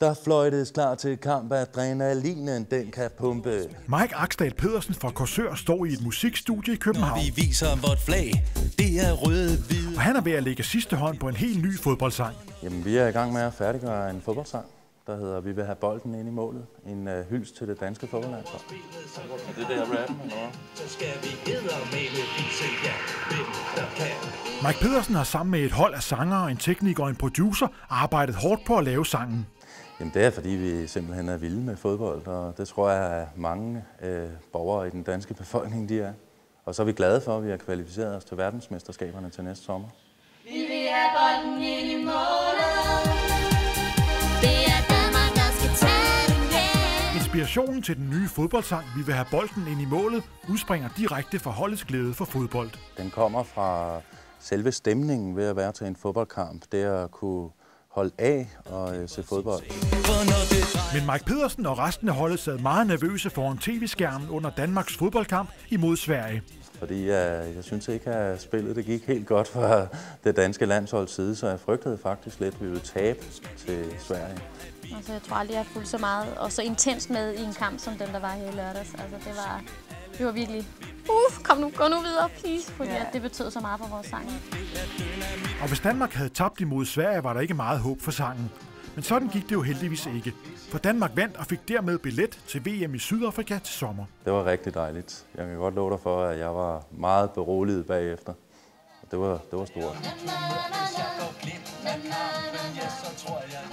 Der fløjtes klar til kamp, adrenalinen den kan pumpe. Mike Axdal Pedersen fra Korsør står i et musikstudie i København. Når vi viser vort flag, det er rød-hvid. Og han er ved at lægge sidste hånd på en helt ny fodboldsang. Jamen, vi er i gang med at færdiggøre en fodboldsang, der hedder Vi vil have bolden ind i målet. En hyldest til det danske fodboldlandshold. Er det der rappen, eller hvad? Så skal vi eddermame vise jer, hvem der kan. Mike Pedersen har sammen med et hold af sangere, en tekniker og en producer arbejdet hårdt på at lave sangen. Jamen, det er fordi, vi simpelthen er vilde med fodbold, og det tror jeg, at mange borgere i den danske befolkning de er. Og så er vi glade for, at vi har kvalificeret os til verdensmesterskaberne til næste sommer. Vi vil have bolden ind i målet. Det er Danmark, der skal tage den hjem. Inspirationen til den nye fodboldsang, Vi vil have bolden ind i målet, udspringer direkte fra holdets glæde for fodbold. Den kommer fra selve stemningen ved at være til en fodboldkamp. Det at kunne holde af og se fodbold. Men Mike Pedersen og resten af holdet sad meget nervøse foran tv-skærmen under Danmarks fodboldkamp imod Sverige. Fordi jeg synes ikke, at spillet det gik helt godt fra det danske landsholds side, så jeg frygtede faktisk lidt, at vi ville tabe til Sverige. Altså, jeg tror aldrig, jeg har fulgt så meget og så intens med i en kamp, som den, der var her i lørdags. Altså, det var virkelig, gå nu videre, please, fordi det betød så meget for vores sang. Og hvis Danmark havde tabt imod Sverige, var der ikke meget håb for sangen. Men sådan gik det jo heldigvis ikke. For Danmark vandt og fik dermed billet til VM i Sydafrika til sommer. Det var rigtig dejligt. Jeg kan godt love dig for, at jeg var meget beroliget bagefter. Det var stort.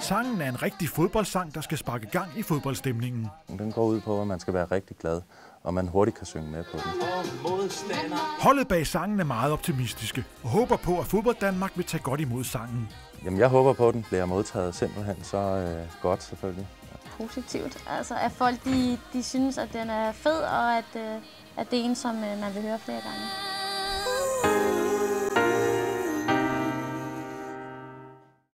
Sangen er en rigtig fodboldsang, der skal sparke gang i fodboldstemningen. Den går ud på, at man skal være rigtig glad, og man hurtigt kan synge med på den. Holdet bag sangen er meget optimistiske og håber på, at Fodbold Danmark vil tage godt imod sangen. Jamen, jeg håber på, at den bliver modtaget simpelthen så godt, selvfølgelig. Positivt. Altså, at folk de synes, at den er fed, og at det er en, som man vil høre flere gange.